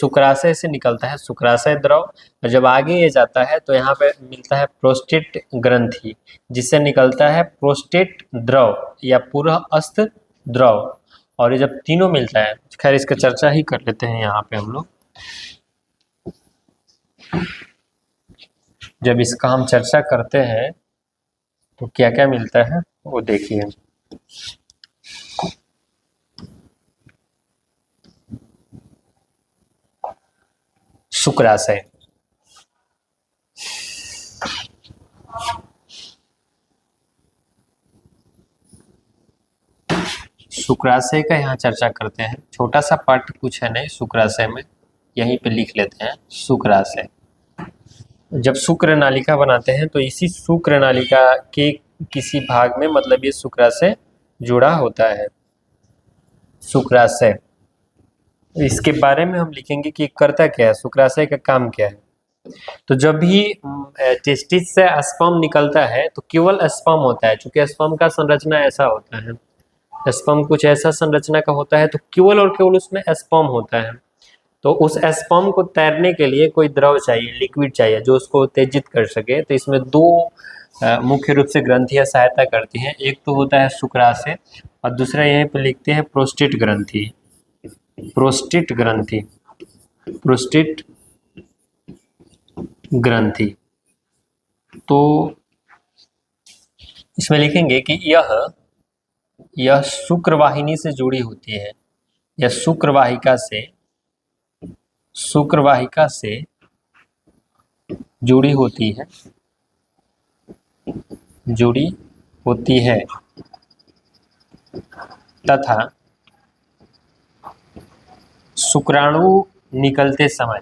शुक्राशय से निकलता है शुक्राशय द्रव, और जब आगे ये जाता है तो यहाँ पे मिलता है प्रोस्टेट ग्रंथि, जिससे निकलता है प्रोस्टेट द्रव या पुरअस्थ द्रव। और ये जब तीनों मिलता है, खैर इसका चर्चा ही कर लेते हैं यहाँ पे हम लोग। जब इसका हम चर्चा करते हैं तो क्या क्या मिलता है वो देखिए। शुक्राशय, शुक्राशय का यहाँ चर्चा करते हैं। छोटा सा पार्ट कुछ है नहीं शुक्राशय में, यहीं पे लिख लेते हैं शुक्राशय। जब शुक्र नालिका बनाते हैं तो इसी शुक्र नालिका के किसी भाग में मतलब ये शुक्राशय जुड़ा होता है। शुक्राशय, इसके बारे में हम लिखेंगे कि करता क्या है, शुक्राशय का काम क्या है। तो जब भी टेस्टिस से स्पर्म निकलता है तो केवल स्पर्म होता है, क्योंकि स्पर्म का संरचना ऐसा होता है, स्पर्म कुछ ऐसा संरचना का होता है, तो केवल और केवल उसमें स्पर्म होता है। तो उस स्पर्म को तैरने के लिए कोई द्रव चाहिए, लिक्विड चाहिए जो उसको उत्तेजित कर सके। तो इसमें दो मुख्य रूप से ग्रंथियां सहायता करती हैं। एक तो होता है शुक्राशय और दूसरा यहीं पर लिखते हैं प्रोस्टेट ग्रंथि। प्रोस्टेट ग्रंथि, प्रोस्टेट ग्रंथि। तो इसमें लिखेंगे कि यह शुक्रवाहिनी से जुड़ी होती है, यह शुक्रवाहिका से जुड़ी होती है तथा शुक्राणु निकलते समय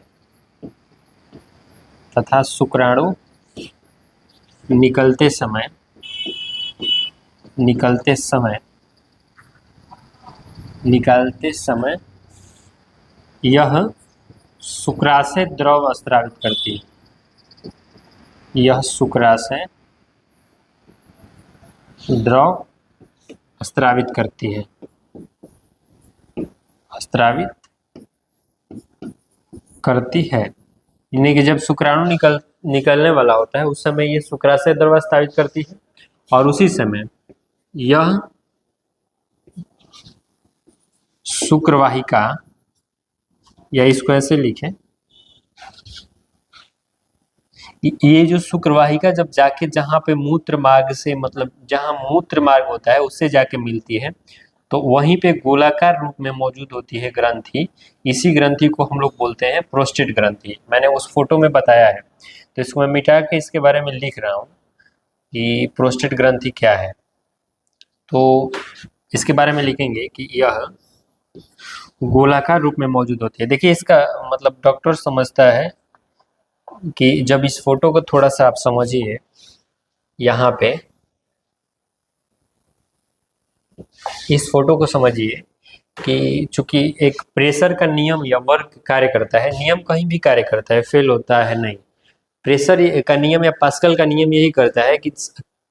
यह शुक्राशय द्रव स्रावित करती है। यह शुक्राशय द्रव स्रावित करती है, स्रावित करती है। यानी कि जब शुक्राणु निकलने वाला होता है उस समय ये शुक्राशय द्रव स्रावित करती है, और उसी समय यह शुक्रवाहिका, या इसको ऐसे लिखें, ये जो शुक्रवाहिका जब जाके जहाँ पे मूत्र मार्ग से, मतलब जहाँ मूत्र मार्ग होता है उससे जाके मिलती है, तो वहीं पे गोलाकार रूप में मौजूद होती है ग्रंथि। इसी ग्रंथि को हम लोग बोलते हैं प्रोस्टेट ग्रंथि। मैंने उस फोटो में बताया है, तो इसको मैं मिटा के इसके बारे में लिख रहा हूँ कि प्रोस्टेट ग्रंथि क्या है। तो इसके बारे में लिखेंगे कि यह गोलाकार रूप में मौजूद होती है। देखिए इसका मतलब डॉक्टर समझता है कि जब इस फोटो को थोड़ा सा आप समझिए, यहाँ पे इस फोटो को समझिए कि चूंकि एक प्रेशर का नियम या वर्क कार्य करता है, नियम कहीं भी कार्य करता है, फेल होता है नहीं। प्रेशर का नियम या पास्कल का नियम यही करता है कि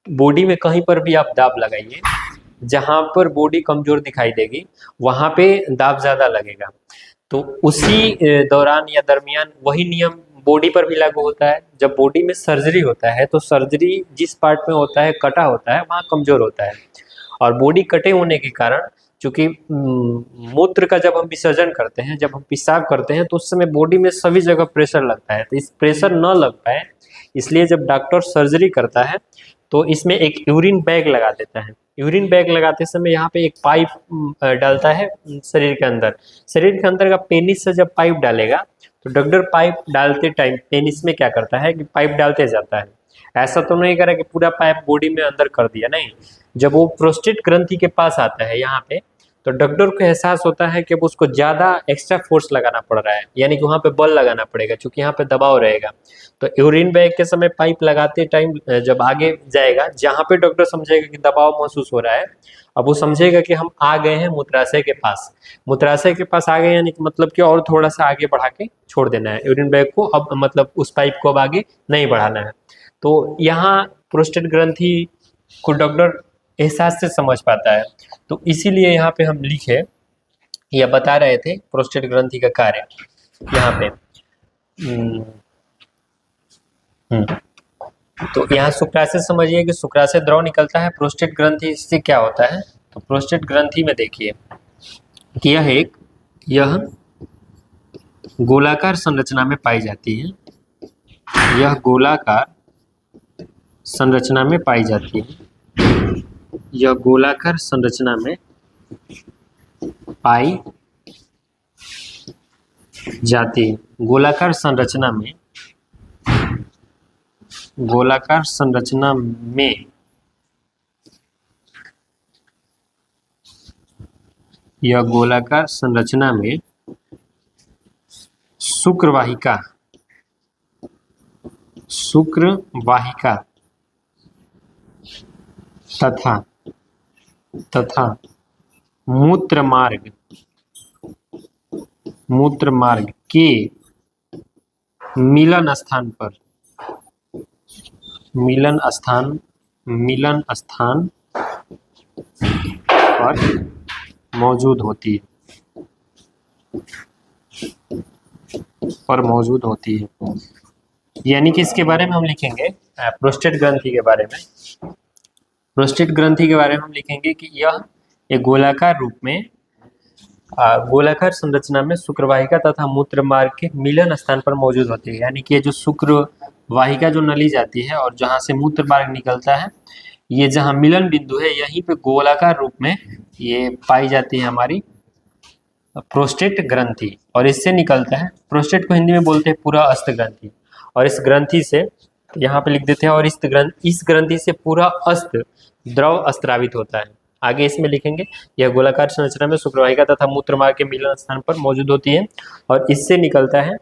बॉडी में कहीं पर भी आप दाब लगाइए, जहां पर बॉडी कमजोर दिखाई देगी वहां पे दाब ज्यादा लगेगा। तो उसी दौरान या दरमियान वही नियम बॉडी पर भी लागू होता है। जब बॉडी में सर्जरी होता है तो सर्जरी जिस पार्ट में होता है, कटा होता है, वहाँ कमजोर होता है। और बॉडी कटे होने के कारण, चूंकि मूत्र का जब हम विसर्जन करते हैं, जब हम पेशाब करते हैं, तो उस समय बॉडी में सभी जगह प्रेशर लगता है। तो इस प्रेशर न लग पाए इसलिए जब डॉक्टर सर्जरी करता है तो इसमें एक यूरिन बैग लगा देता है। यूरिन बैग लगाते समय यहाँ पे एक पाइप डालता है शरीर के अंदर। शरीर के अंदर का पेनिस से जब पाइप डालेगा तो डॉक्टर पाइप डालते टाइम पेनिस में क्या करता है कि पाइप डालते जाता है। ऐसा तो नहीं करा कि पूरा पाइप बॉडी में अंदर कर दिया, नहीं। जब वो प्रोस्टेट ग्रंथि के पास आता है यहाँ पे, तो डॉक्टर को एहसास होता है कि अब उसको ज़्यादा एक्स्ट्रा फोर्स लगाना पड़ रहा है, यानी कि वहाँ पे बल लगाना पड़ेगा, क्योंकि यहाँ पे दबाव रहेगा। तो यूरिन बैग के समय पाइप लगाते टाइम जब आगे जाएगा, जहाँ पे डॉक्टर समझेगा कि दबाव महसूस हो रहा है, अब वो समझेगा कि हम आ गए हैं मूत्राशय के पास। मूत्राशय के पास आ गए यानी कि मतलब कि और थोड़ा सा आगे बढ़ा के छोड़ देना है यूरिन बैग को, अब मतलब उस पाइप को अब आगे नहीं बढ़ाना है। तो यहाँ प्रोस्टेट ग्रंथि को डॉक्टर एहसास से समझ पाता है। तो इसीलिए यहाँ पे हम लिखे या बता रहे थे प्रोस्टेट ग्रंथि का कार्य। यहाँ पे तो यहाँ शुक्राशय समझिए कि शुक्राशय द्रव निकलता है, प्रोस्टेट ग्रंथि से क्या होता है, तो प्रोस्टेट ग्रंथि में देखिए कि यह गोलाकार संरचना में पाई जाती है, यह गोलाकार संरचना में पाई जाती है, यह गोलाकार संरचना में पाई जाती है। गोलाकार संरचना में यह गोलाकार संरचना में शुक्रवाहिका तथा मूत्र मार्ग के मिलन स्थान पर मौजूद होती है। यानी कि इसके बारे में हम लिखेंगे प्रोस्टेट ग्रंथि के बारे में। प्रोस्टेट ग्रंथि के बारे में हम लिखेंगे कि यह एक गोलाकार रूप में गोलाकार संरचना में शुक्रवाहिका तथा मूत्र मार्ग के मिलन स्थान पर मौजूद होती है। यानी कि ये जो शुक्रवाहिका जो नली जाती है और जहाँ से मूत्र मार्ग निकलता है, ये जहाँ मिलन बिंदु है यहीं पे गोलाकार रूप में ये पाई जाती है हमारी प्रोस्टेट ग्रंथि, और इससे निकलता है, प्रोस्टेट को हिंदी में बोलते हैं पूरा अस्त ग्रंथि, और इस ग्रंथि से यहाँ पे लिख देते हैं, और इस ग्रंथि से पूरा अस्त द्रव स्रावित होता है। आगे इसमें लिखेंगे यह गोलाकार संरचना में शुक्रवाहिका तथा मूत्र मार्ग के मिलन स्थान पर मौजूद होती है, और इससे निकलता है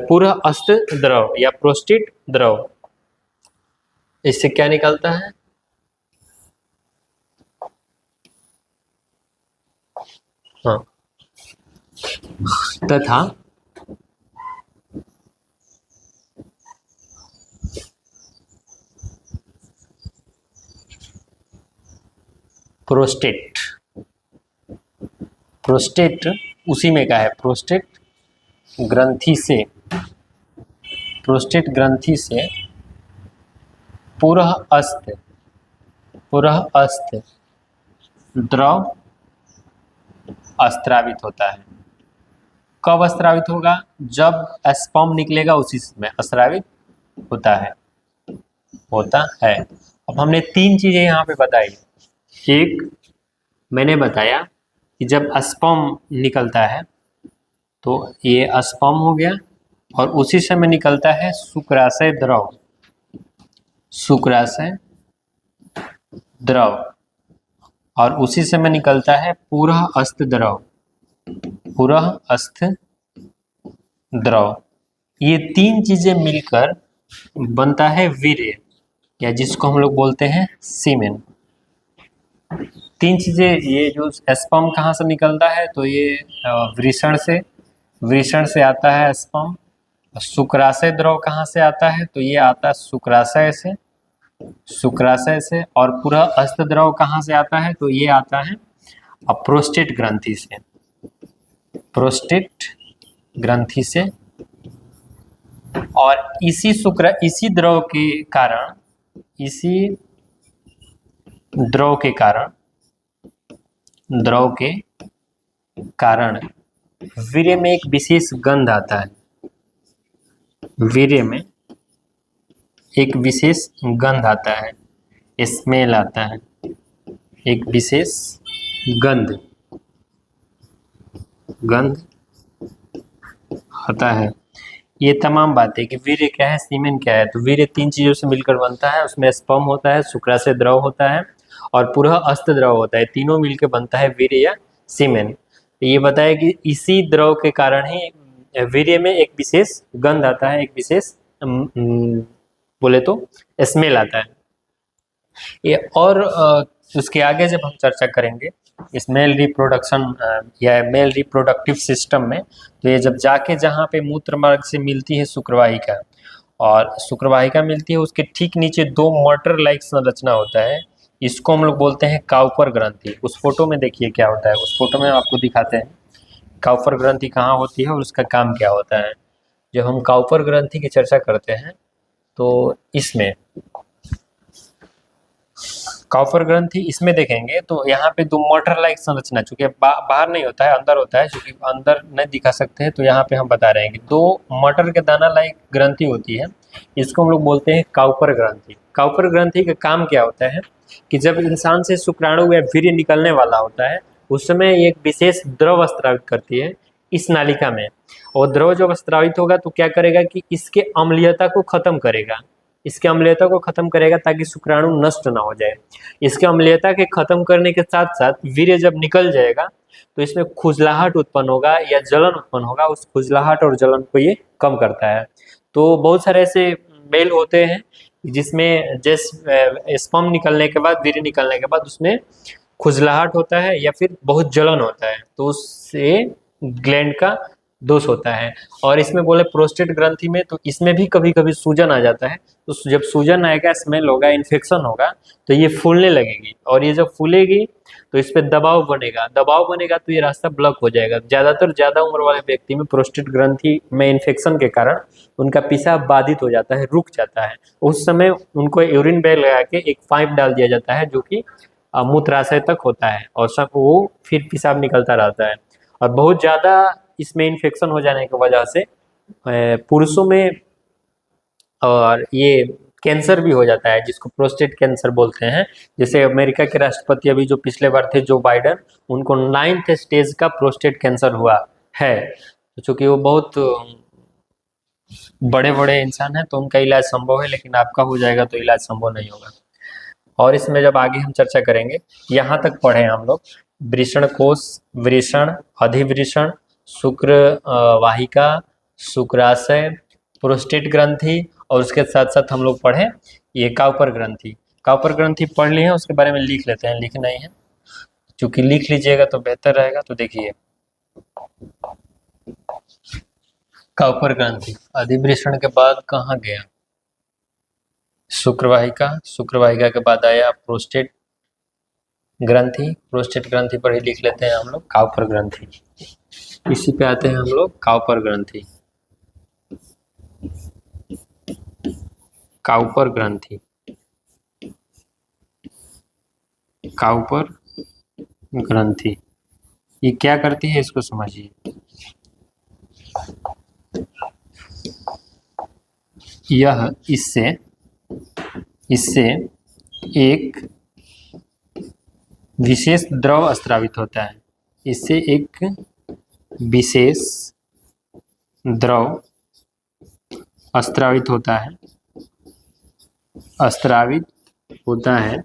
पूरा अस्त द्रव या प्रोस्टेट द्रव। इससे क्या निकलता है, हाँ, तथा प्रोस्टेट उसी में का है, प्रोस्टेट ग्रंथि से पूरा अस्त द्रव स्रावित होता है। कब स्रावित होगा, जब स्पर्म निकलेगा उसी समय स्रावित होता है। अब हमने 3 चीजें यहाँ पे बताई। एक, मैंने बताया कि जब स्पर्म निकलता है तो ये स्पर्म हो गया, और उसी समय निकलता है शुक्राशय द्रव, और उसी समय निकलता है पूरा अस्त द्रव। ये 3 चीजें मिलकर बनता है वीर्य, या जिसको हम लोग बोलते हैं सीमेन। 3 चीजें, ये जो स्पर्म कहाँ से निकलता है, तो ये वृषण से आता है स्पर्म। शुक्राशय द्रव कहाँ से आता है, तो ये आता है शुक्राशय से। और पूरा अस्त द्रव कहाँ से आता है, तो ये आता है प्रोस्टेट ग्रंथि से। और इसी द्रव के कारण वीर्य में एक विशेष गंध आता है, स्मेल आता है, एक विशेष गंध आता है। ये तमाम बातें कि वीर्य क्या है, सीमेन क्या है, तो वीर्य 3 चीजों से मिलकर बनता है। उसमें स्पर्म होता है, शुक्राशय द्रव होता है, और पूरा अस्त द्रव होता है। तीनों मिलकर बनता है वीर्य या सीमेन। ये बताया कि इसी द्रव के कारण ही वीर्य में एक विशेष गंध आता है, एक विशेष बोले तो स्मेल आता है। ये और उसके आगे जब हम चर्चा करेंगे इस मेल रिप्रोडक्शन या मेल रिप्रोडक्टिव सिस्टम में, तो ये जब जाके जहाँ पे मूत्र मार्ग से मिलती है शुक्रवाहिका, और शुक्रवाहिका मिलती है, उसके ठीक नीचे 2 मटर लाइक संरचना होता है, इसको हम लोग बोलते हैं काउपर ग्रंथि। उस फोटो में देखिए क्या होता है, उस फोटो में आपको दिखाते हैं काउपर ग्रंथि कहाँ होती है और उसका काम क्या होता है। जब हम काउपर ग्रंथि की चर्चा करते हैं तो इसमें काउपर ग्रंथि इसमें देखेंगे तो यहाँ पे दो मटर लाइक संरचना, चूंकि बाहर नहीं होता है अंदर होता है, क्योंकि अंदर नहीं दिखा सकते हैं तो यहाँ पे हम बता रहे हैं कि दो मटर के दाना लाइक ग्रंथि होती है, इसको हम लोग बोलते हैं काउपर ग्रंथि। काउपर ग्रंथि का काम क्या होता है कि जब इंसान से शुक्राणु या वीर्य निकलने वाला होता है उस समय एक विशेष द्रव स्रावित करती है इस नालिका में, और द्रव जब स्रावित होगा तो क्या करेगा कि इसके अम्लीयता को खत्म करेगा, इसके अम्लीयता को खत्म करेगा ताकि शुक्राणु नष्ट ना हो जाए। इसके अम्लीयता के खत्म करने के साथ साथ वीर्य जब निकल जाएगा तो इसमें खुजलाहट उत्पन्न होगा या जलन उत्पन्न होगा, उस खुजलाहट और जलन को ये कम करता है। तो बहुत सारे ऐसे मेल होते हैं जिसमें जैसे स्पर्म निकलने के बाद, वीर्य निकलने के बाद उसमें खुजलाहट होता है या फिर बहुत जलन होता है, तो उससे ग्लैंड का दोष होता है। और इसमें बोले प्रोस्टेट ग्रंथि में तो इसमें भी कभी कभी सूजन आ जाता है, तो जब सूजन आएगा, स्मेल होगा, इन्फेक्शन होगा तो ये फूलने लगेगी, और ये जब फूलेगी तो इस पर दबाव बनेगा, दबाव बनेगा तो ये रास्ता ब्लॉक हो जाएगा। ज़्यादा उम्र वाले व्यक्ति में प्रोस्टेट ग्रंथि में इन्फेक्शन के कारण उनका पेशाब बाधित हो जाता है, रुक जाता है। उस समय उनको यूरिन बैग लगा के एक पाइप डाल दिया जाता है जो कि मूत्राशय तक होता है, और सब वो फिर पेशाब निकलता रहता है। और बहुत ज़्यादा इसमें इन्फेक्शन हो जाने की वजह से पुरुषों में और ये कैंसर भी हो जाता है, जिसको प्रोस्टेट कैंसर बोलते हैं। जैसे अमेरिका के राष्ट्रपति अभी जो पिछले बार थे, जो बाइडन, उनको 9th स्टेज का प्रोस्टेट कैंसर हुआ है। तो चूँकि वो बहुत बड़े बड़े इंसान हैं तो उनका इलाज संभव है, लेकिन आपका हो जाएगा तो इलाज संभव नहीं होगा। और इसमें जब आगे हम चर्चा करेंगे, यहाँ तक पढ़े हम लोग वृषण कोश, वृषण, अधिवृषण, शुक्र वाहिका, शुक्राशय, प्रोस्टेट ग्रंथि, और उसके साथ साथ हम लोग पढ़े ये काउपर ग्रंथि। काउपर ग्रंथि पढ़ लिए हैं, उसके बारे में लिख लेते हैं, लिख नहीं है चूँकि लिख लीजिएगा तो बेहतर रहेगा। तो देखिए काउपर ग्रंथि अधिवृषण के बाद कहाँ गया, शुक्रवाहिका, शुक्रवाहिका के बाद आया प्रोस्टेट ग्रंथि, प्रोस्टेट ग्रंथि पर ही लिख लेते हैं हम लोग काउपर ग्रंथि। इसी पे आते हैं हम लोग काउपर ग्रंथि। काउपर ग्रंथि, काउपर ग्रंथि ये क्या करती है इसको समझिए। यह इससे एक विशेष द्रव स्रावित होता है, इससे एक विशेष द्रव स्रावित होता है, स्रावित होता है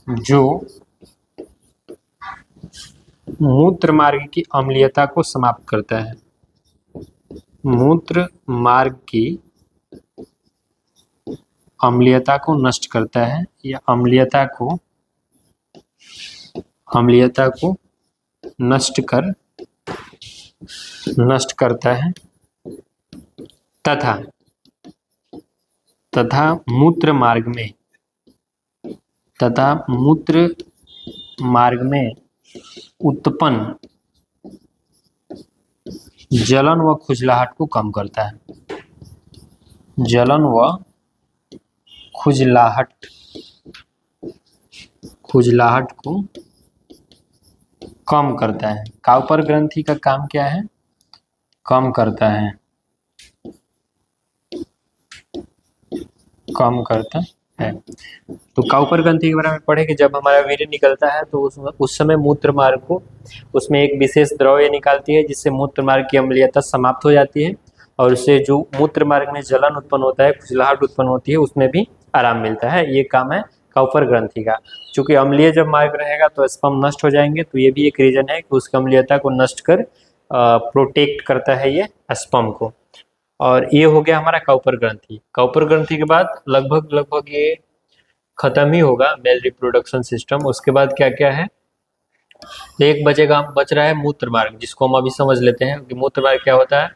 जो मूत्र मार्ग की अम्लीयता को समाप्त करता है, मूत्र मार्ग की अम्लीयता को नष्ट करता है या अम्लीयता को नष्ट करता है तथा मूत्र मार्ग में उत्पन्न जलन व खुजलाहट को कम करता है, जलन व खुजलाहट को कम करता है। काउपर ग्रंथि का काम क्या है, कम करता है, तो काउपर ग्रंथि के बारे में पढ़े कि जब हमारा वीर्य निकलता है तो उस समय मूत्र मार्ग को उसमें एक विशेष द्रव निकालती है जिससे मूत्र मार्ग की अम्लीयता समाप्त हो जाती है, और उससे जो मूत्र मार्ग में जलन उत्पन्न होता है, खुजलाहट उत्पन्न होती है, उसमें भी आराम मिलता है। ये काम है काउपर ग्रंथि का। चूँकि अम्लीय जब मार्ग रहेगा तो स्पर्म नष्ट हो जाएंगे, तो ये भी एक रीजन है कि उसकी अम्लीयता को नष्ट कर प्रोटेक्ट करता है ये स्पर्म को। और ये हो गया हमारा काउपर ग्रंथि। काउपर ग्रंथि के बाद लगभग ये खत्म ही होगा मेल रिप्रोडक्शन सिस्टम। उसके बाद क्या क्या है, तो एक बच रहा है मूत्र मार्ग, जिसको हम अभी समझ लेते हैं कि मूत्र मार्ग क्या होता है।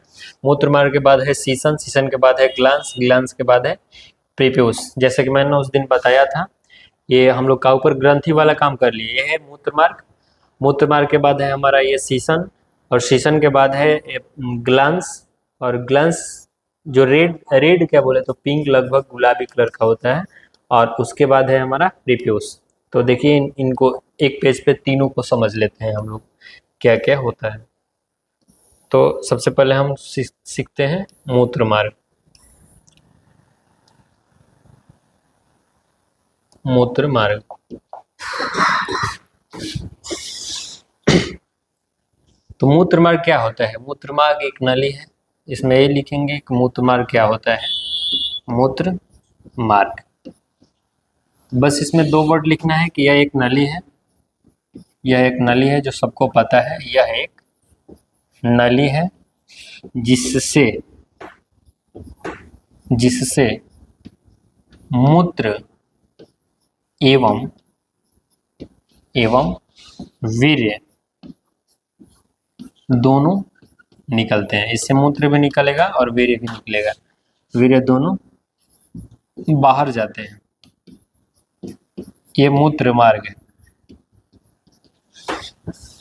मूत्र मार्ग के बाद है सीसन, सीसन के बाद है ग्लांस, ग्लांस के बाद है प्रीप्यूस। जैसे कि मैंने उस दिन बताया था, ये हम लोग का ऊपर ग्रंथि वाला काम कर लिए। ये है मूत्र मार्ग, मूत्र मार्ग के बाद है हमारा ये सीसन, और सीसन के बाद है ग्लांस, और ग्लांस जो रेड रेड क्या बोले तो पिंक लगभग गुलाबी कलर का होता है, और उसके बाद है हमारा प्रीप्यूस। तो देखिए इनको एक पेज पे तीनों को समझ लेते हैं हम लोग क्या क्या होता है। तो सबसे पहले हम सीखते हैं मूत्र मार्ग। मूत्र मार्ग, तो मूत्र मार्ग क्या होता है? मूत्र मार्ग एक नली है, इसमें ये लिखेंगे कि मूत्र मार्ग क्या होता है। मूत्र मार्ग, बस इसमें दो वर्ड लिखना है कि यह एक नली है, यह एक नली है जो सबको पता है, यह एक नली है जिससे जिससे मूत्र एवं वीर्य दोनों निकलते हैं। इससे मूत्र भी निकलेगा और वीर्य भी निकलेगा, वीर्य दोनों बाहर जाते हैं। ये मूत्र मार्ग है।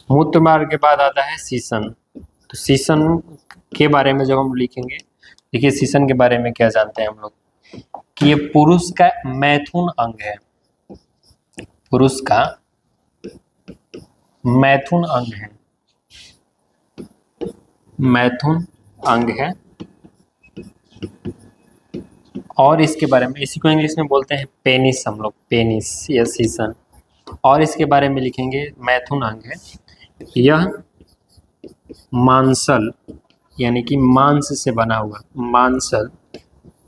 मूत्र मार्ग के बाद आता है सीसन। तो सीसन के बारे में जब हम लिखेंगे, देखिए सीसन के बारे में क्या जानते हैं हम लोग कि ये पुरुष का मैथुन अंग है, पुरुष का मैथुन अंग है, मैथुन अंग है। और इसके बारे में, इसी को इंग्लिश में बोलते हैं पेनिस, हम लोग पेनिस या सीसन। और इसके बारे में लिखेंगे मैथुन अंग है, यह मांसल यानी कि मांस से बना हुआ, मांसल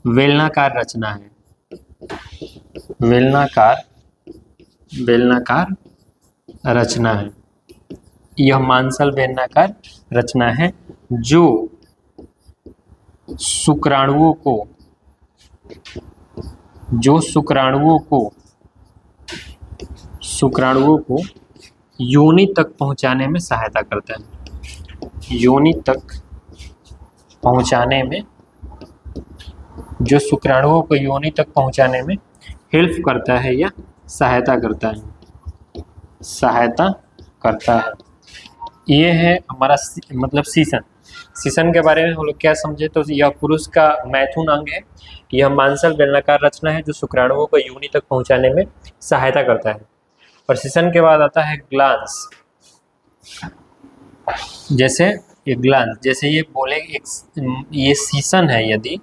बेलनाकार रचना है, बेलनाकार रचना है। यह मांसल बेलनाकार रचना है जो शुक्राणुओं को योनि तक पहुंचाने में सहायता करता है। योनि तक पहुंचाने में, जो शुक्राणुओं को योनि तक पहुंचाने में हेल्प करता है या सहायता करता है। ये है हमारा मतलब सीसन। सीसन के बारे में हम लोग क्या समझे, तो यह पुरुष का मैथुन अंग है, यह मांसल बेलनाकार रचना है जो शुक्राणुओं को योनि तक पहुंचाने में सहायता करता है। और सीसन के बाद आता है ग्लांस। जैसे ये ग्लांस, जैसे ये बोले ये सीसन है, यदि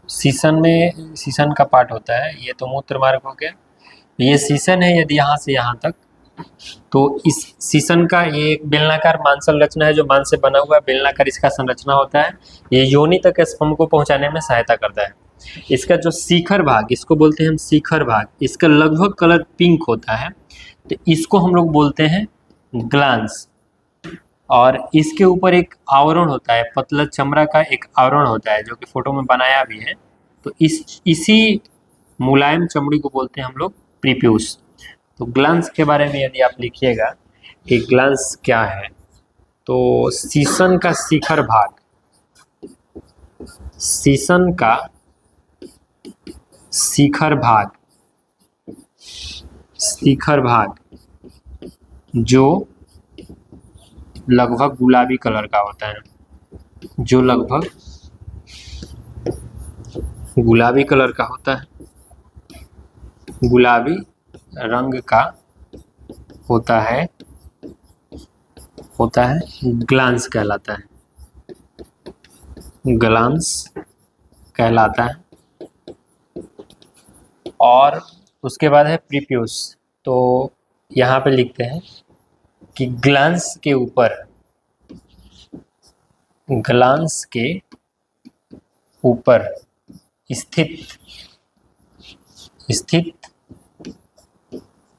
सीसन में सीसन का पार्ट होता है, ये तो मूत्र मार्ग हो गया, ये सीसन है यदि यहाँ से यहाँ तक, तो इस सीसन का ये एक बेलनाकार मांसल रचना है जो मांस से बना हुआ है, बेलनाकार इसका संरचना होता है। ये योनि तक स्पर्म को पहुंचाने में सहायता करता है। इसका जो शिखर भाग, इसको बोलते हैं हम शिखर भाग, इसका लगभग कलर पिंक होता है, तो इसको हम लोग बोलते हैं ग्लांस। और इसके ऊपर एक आवरण होता है, पतला चमड़ा का एक आवरण होता है जो कि फोटो में बनाया भी है। तो इसी मुलायम चमड़ी को बोलते हैं हम लोग प्रीप्यूस। तो ग्लांस के बारे में यदि आप लिखिएगा कि ग्लांस क्या है, तो सीसन का शिखर भाग, सीसन का शिखर भाग जो लगभग गुलाबी कलर का होता है, जो लगभग गुलाबी कलर का होता है, गुलाबी रंग का होता है ग्लांस कहलाता है, ग्लांस कहलाता है। और उसके बाद है प्रीप्यूस। तो यहाँ पे लिखते हैं कि ग्लांस के ऊपर स्थित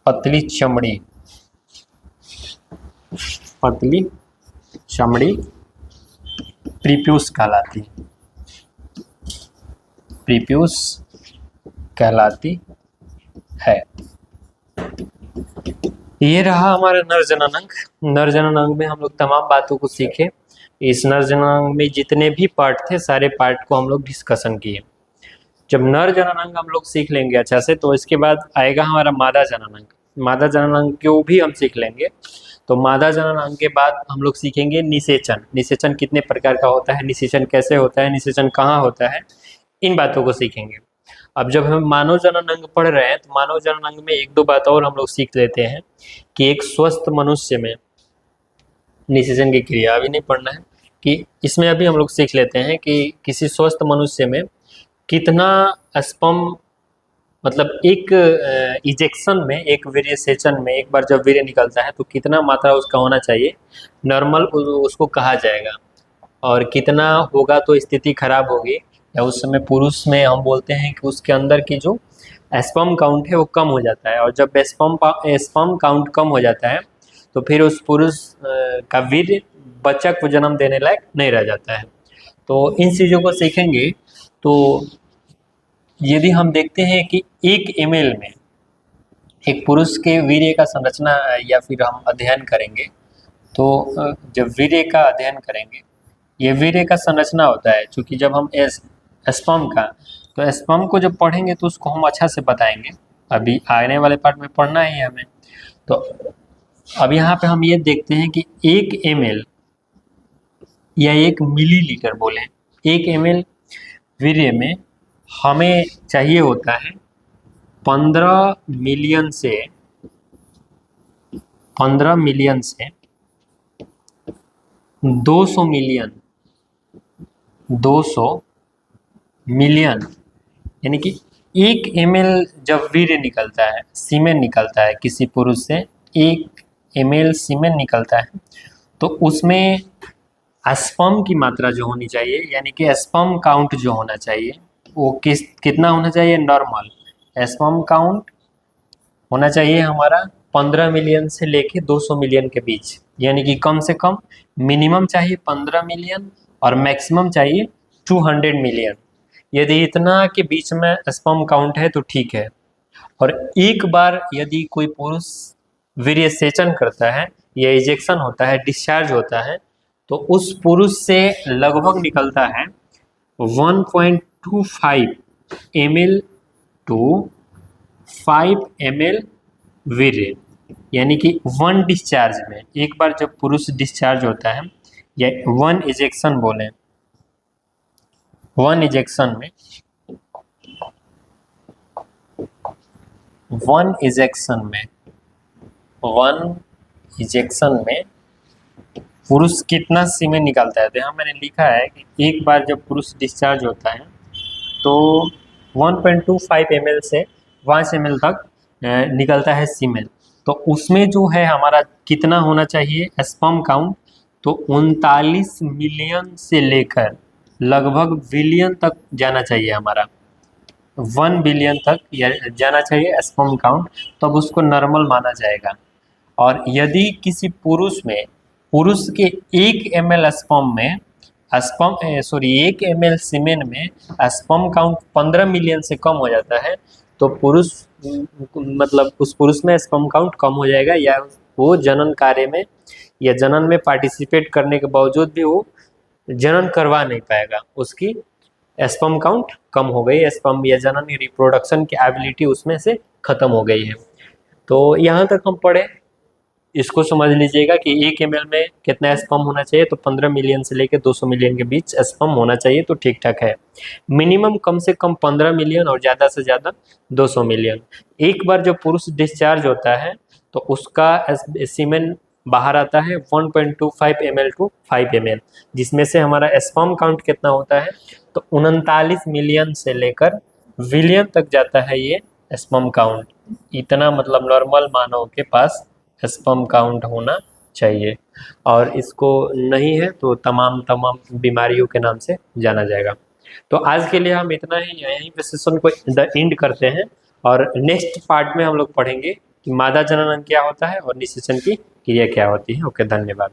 पतली चमड़ी प्रीप्यूस कहलाती है। ये रहा हमारा नर जननांग। नर जननांग में हम लोग तमाम बातों को सीखे। इस नर जननांग में जितने भी पार्ट थे सारे पार्ट को हम लोग डिस्कशन किए। जब नर जननांग हम लोग सीख लेंगे अच्छा से, तो इसके बाद आएगा हमारा मादा जननांग। मादा जननांग को भी हम सीख लेंगे। तो मादा जननांग के बाद हम लोग सीखेंगे निषेचन। निषेचन कितने प्रकार का होता है, निषेचन कैसे होता है, निषेचन कहाँ होता है, इन बातों को सीखेंगे। अब जब हम मानव जननांग पढ़ रहे हैं तो मानव जननांग में एक दो बात और हम लोग सीख लेते हैं कि एक स्वस्थ मनुष्य में निषेचन की क्रिया अभी नहीं पढ़ना है, कि इसमें अभी हम लोग सीख लेते हैं कि किसी स्वस्थ मनुष्य में कितना स्पर्म, मतलब एक इजेक्शन में, एक वीर्य सेचन में एक बार जब वीर्य निकलता है तो कितना मात्रा उसका होना चाहिए नॉर्मल, उसको कहा जाएगा। और कितना होगा तो स्थिति खराब होगी, या उस समय पुरुष में हम बोलते हैं कि उसके अंदर की जो स्पर्म काउंट है वो कम हो जाता है। और जब स्पर्म काउंट कम हो जाता है तो फिर उस पुरुष का वीर्य बच्चा को जन्म देने लायक नहीं रह जाता है। तो इन चीज़ों को सीखेंगे। तो यदि हम देखते हैं कि 1 ml में एक पुरुष के वीर्य का संरचना या फिर हम अध्ययन करेंगे, तो जब वीर्य का अध्ययन करेंगे, ये वीर्य का संरचना होता है। क्योंकि जब हम स्पर्म का, तो स्पर्म को जब पढ़ेंगे तो उसको हम अच्छा से बताएंगे। अभी आने वाले पार्ट में पढ़ना ही है हमें। तो अब यहाँ पे हम ये देखते हैं कि 1 ml या 1 मिलीलीटर बोले, 1 ml वीर्य में हमें चाहिए होता है 15 मिलियन से 200 मिलियन, 200 मिलियन, यानी कि 1 ml जब वीर्य निकलता है, सीमेन निकलता है किसी पुरुष से, 1 ml सीमेन निकलता है, तो उसमें स्पर्म की मात्रा जो होनी चाहिए, यानी कि स्पर्म काउंट जो होना चाहिए, वो कितना होना चाहिए, नॉर्मल स्पर्म काउंट होना चाहिए हमारा 15 मिलियन से लेके 200 मिलियन के बीच। यानी कि कम से कम मिनिमम चाहिए 15 मिलियन और मैक्सिमम चाहिए 200 मिलियन। यदि इतना के बीच में स्पर्म काउंट है तो ठीक है। और एक बार यदि कोई पुरुष वीर्य सेचन करता है या इजेक्शन होता है, डिस्चार्ज होता है, तो उस पुरुष से लगभग निकलता है 1.25 ml टू 5 ml वीर्य। यानी कि 1 डिस्चार्ज में, एक बार जब पुरुष डिस्चार्ज होता है, या 1 इजेक्शन बोले, 1 इजेक्शन में 1 इजेक्शन में पुरुष कितना सीमेन निकालता है। तो यहाँ मैंने लिखा है कि एक बार जब पुरुष डिस्चार्ज होता है तो 1.25 ml से 5 ml तक निकलता है सीमेन। तो उसमें जो है हमारा कितना होना चाहिए स्पर्म काउंट, तो 39 मिलियन से लेकर लगभग बिलियन तक जाना चाहिए हमारा, 1 बिलियन तक जाना चाहिए स्पर्म काउंट, तब उसको नॉर्मल माना जाएगा। और यदि किसी पुरुष के 1 ml स्पर्म में 1 ml सीमेन में स्पर्म काउंट 15 मिलियन से कम हो जाता है, तो पुरुष, मतलब उस पुरुष में स्पर्म काउंट कम हो जाएगा, या वो जनन कार्य में या जनन में पार्टिसिपेट करने के बावजूद भी वो जनन करवा नहीं पाएगा, उसकी स्पर्म काउंट कम हो गई, स्पर्म या जनन रिप्रोडक्शन की एबिलिटी उसमें से खत्म हो गई है। तो यहाँ तक हम पढ़े, इसको समझ लीजिएगा कि 1 ml में कितना स्पर्म होना चाहिए, तो 15 मिलियन से लेकर 200 मिलियन के बीच स्पर्म होना चाहिए, तो ठीक ठाक है। मिनिमम कम से कम 15 मिलियन और ज़्यादा से ज़्यादा 200 मिलियन। एक बार जब पुरुष डिस्चार्ज होता है तो उसका सीमेन बाहर आता है 1.25 ml टू 5 ml, जिसमें से हमारा स्पर्म काउंट कितना होता है, तो 39 मिलियन से लेकर बिलियन तक जाता है ये स्पर्म काउंट। इतना मतलब नॉर्मल मानव के पास स्पर्म काउंट होना चाहिए, और इसको नहीं है तो तमाम बीमारियों के नाम से जाना जाएगा। तो आज के लिए हम इतना ही, यहीं पे सेशन को एंड करते हैं, और नेक्स्ट पार्ट में हम लोग पढ़ेंगे कि मादा जनन क्या होता है और निषेचन की क्रिया क्या होती है। ओके, धन्यवाद।